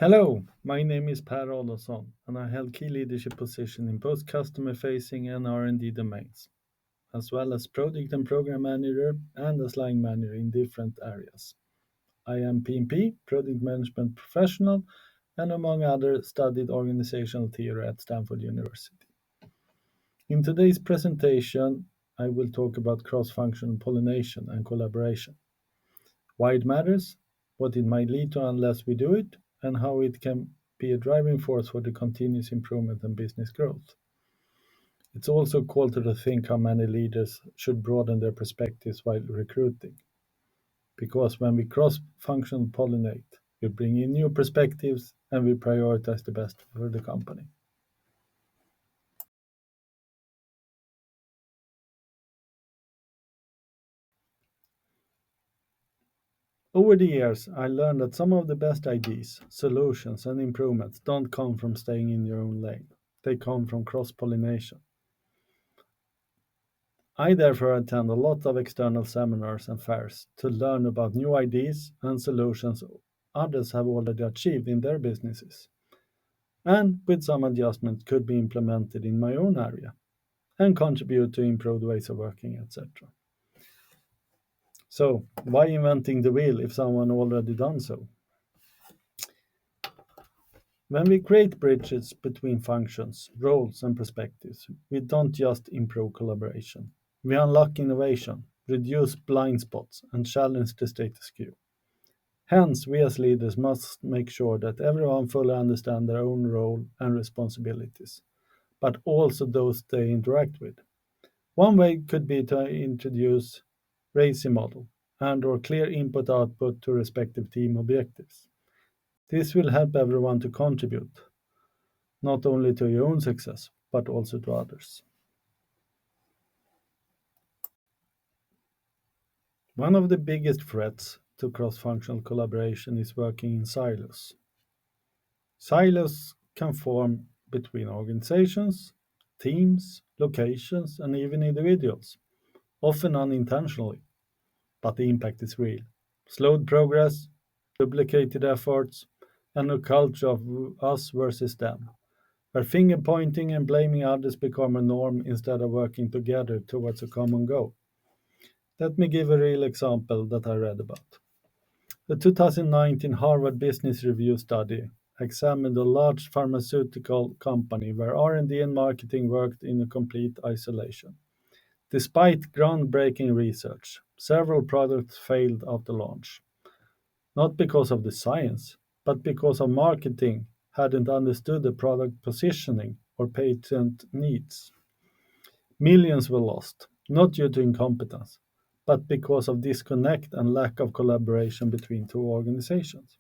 Hello, my name is Per Adolfsson, and I held key leadership positions in both customer-facing and R&D domains, as well as project and program manager and as line manager in different areas. I am PMP, Project Management Professional, and among other studied organizational theory at Stanford University. In today's presentation, I will talk about cross-functional pollination and collaboration, why it matters, what it might lead to unless we do it, and how it can be a driving force for the continuous improvement and business growth. It's also called to think how many leaders should broaden their perspectives while recruiting. Because when we cross-function pollinate, we bring in new perspectives and we prioritize the best for the company. Over the years, I learned that some of the best ideas, solutions, and improvements don't come from staying in your own lane. They come from cross-pollination. I therefore attend a lot of external seminars and fairs to learn about new ideas and solutions others have already achieved in their businesses, and with some adjustment could be implemented in my own area and contribute to improved ways of working, etc. So, why inventing the wheel if someone already done so? When we create bridges between functions, roles, and perspectives, we don't just improve collaboration. We unlock innovation, reduce blind spots, and challenge the status quo. Hence, we as leaders must make sure that everyone fully understands their own role and responsibilities, but also those they interact with. One way could be to introduce RACI model and or clear input-output to respective team objectives. This will help everyone to contribute, not only to your own success, but also to others. One of the biggest threats to cross-functional collaboration is working in silos. Silos can form between organizations, teams, locations, and even individuals, often unintentionally, but the impact is real. Slowed progress, duplicated efforts, and a culture of us versus them, where finger pointing and blaming others become a norm instead of working together towards a common goal. Let me give a real example that I read about. The 2019 Harvard Business Review study examined a large pharmaceutical company where R&D and marketing worked in a complete isolation. Despite groundbreaking research, several products failed after launch, not because of the science, but because of marketing hadn't understood the product positioning or patent needs. Millions were lost, not due to incompetence, but because of disconnect and lack of collaboration between two organizations.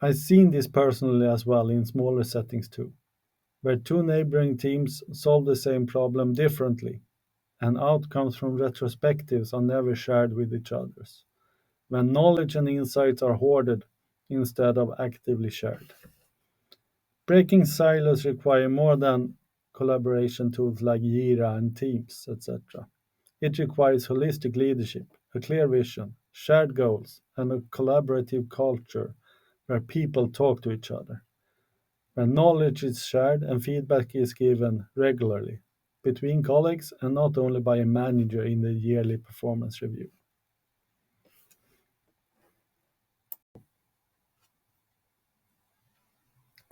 I've seen this personally as well in smaller settings too, where two neighboring teams solve the same problem differently, and outcomes from retrospectives are never shared with each other, when knowledge and insights are hoarded instead of actively shared. Breaking silos require more than collaboration tools like Jira and Teams, etc. It requires holistic leadership, a clear vision, shared goals, and a collaborative culture where people talk to each other, where knowledge is shared and feedback is given regularly between colleagues and not only by a manager in the yearly performance review.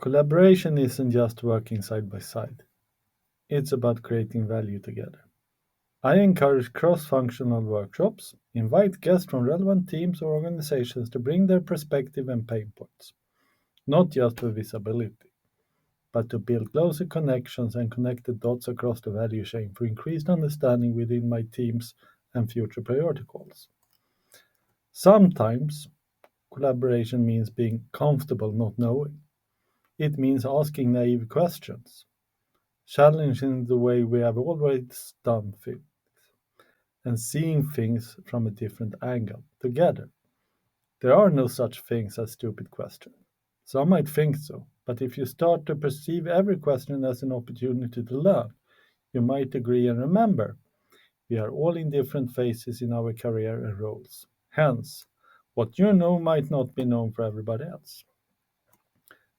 Collaboration isn't just working side by side, it's about creating value together. I encourage cross-functional workshops, invite guests from relevant teams or organizations to bring their perspective and pain points, not just for visibility, but to build closer connections and connect the dots across the value chain for increased understanding within my teams and future priority calls. Sometimes collaboration means being comfortable not knowing. It means asking naive questions, challenging the way we have always done things, and seeing things from a different angle together. There are no such things as stupid questions. Some might think so, but if you start to perceive every question as an opportunity to learn, you might agree and remember we are all in different phases in our career and roles. Hence, What you know might not be known for everybody else.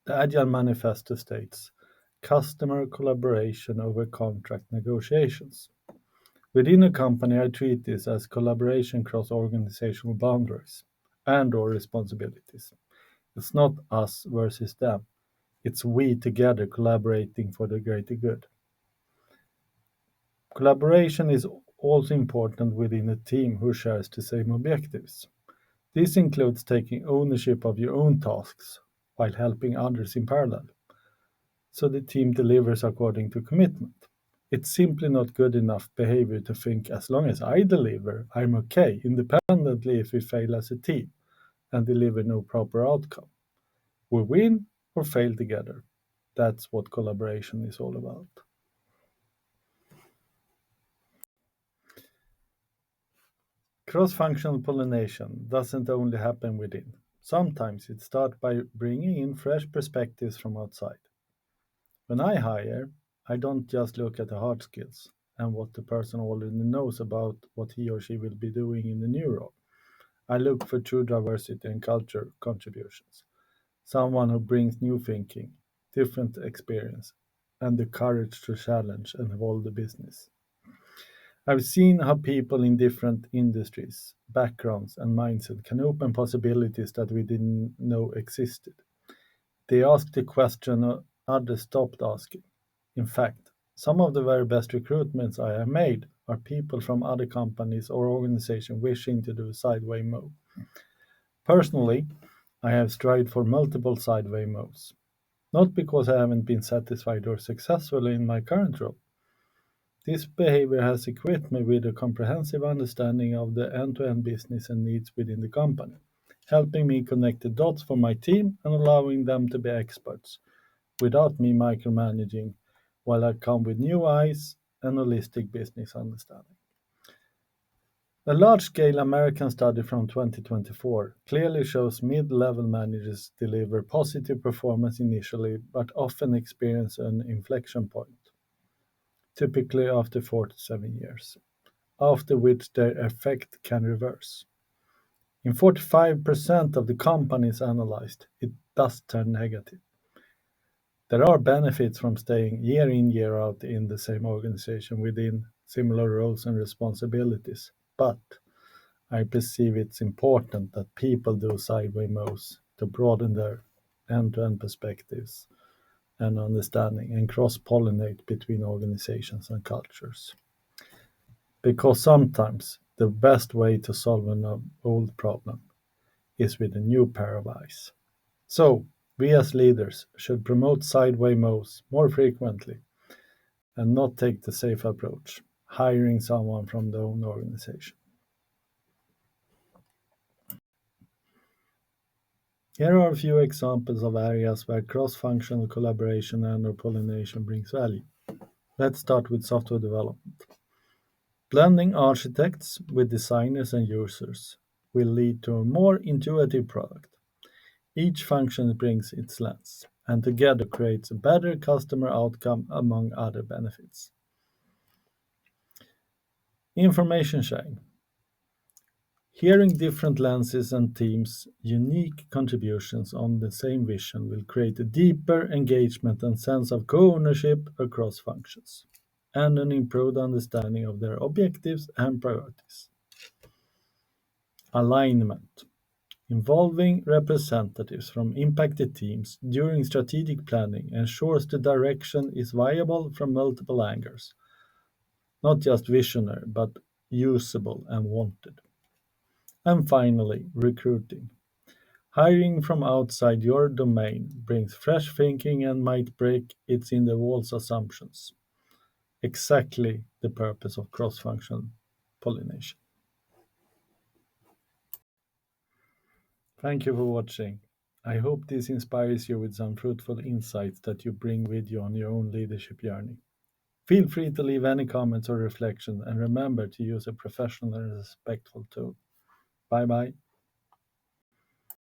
The Agile Manifesto states customer collaboration over contract negotiations. Within a company, I treat this as collaboration across organizational boundaries and or responsibilities. It's not us versus them. It's we together collaborating for the greater good. Collaboration is also important within a team who shares the same objectives. This includes taking ownership of your own tasks while helping others in parallel, so the team delivers according to commitment. It's simply not good enough behavior to think as long as I deliver, I'm okay, independently if we fail as a team and deliver no proper outcome. We win or fail together. That's what collaboration is all about. Cross functional pollination doesn't only happen within. Sometimes it starts by bringing in fresh perspectives from outside. When I hire, I don't just look at the hard skills and what the person already knows about what he or she will be doing in the new role. I look for true diversity and culture contributions. Someone who brings new thinking, different experience, and the courage to challenge and evolve the business. I've seen how people in different industries, backgrounds, and mindset can open possibilities that we didn't know existed. They ask the question others stopped asking. In fact, some of the very best recruitments I have made are people from other companies or organizations wishing to do a sideway move. Personally, I have strived for multiple sideway moves, not because I haven't been satisfied or successful in my current role. This behavior has equipped me with a comprehensive understanding of the end-to-end business and needs within the company, helping me connect the dots for my team and allowing them to be experts without me micromanaging, while I come with new eyes and holistic business understanding. A large-scale American study from 2024 clearly shows mid-level managers deliver positive performance initially but often experience an inflection point, typically after 4 to 7 years, after which their effect can reverse. In 45% of the companies analyzed, it does turn negative. There are benefits from staying year in, year out in the same organization within similar roles and responsibilities, but I perceive it's important that people do sideway moves to broaden their end-to-end perspectives and understanding and cross-pollinate between organizations and cultures. Because sometimes the best way to solve an old problem is with a new pair of eyes. So, we as leaders should promote sideway moves more frequently and not take the safe approach, hiring someone from their own organization. Here are a few examples of areas where cross-functional collaboration and/or pollination brings value. Let's start with software development. Blending architects with designers and users will lead to a more intuitive product. Each function brings its lens, and together creates a better customer outcome among other benefits. Information sharing. Hearing different lenses and teams' unique contributions on the same vision will create a deeper engagement and sense of co-ownership across functions, and an improved understanding of their objectives and priorities. Alignment. Involving representatives from impacted teams during strategic planning ensures the direction is viable from multiple angles, not just visionary, but usable and wanted. And finally, recruiting. Hiring from outside your domain brings fresh thinking and might break its in the walls assumptions. Exactly the purpose of cross functional pollination. Thank you for watching. I hope this inspires you with some fruitful insights that you bring with you on your own leadership journey. Feel free to leave any comments or reflection and remember to use a professional and respectful tone. Bye bye.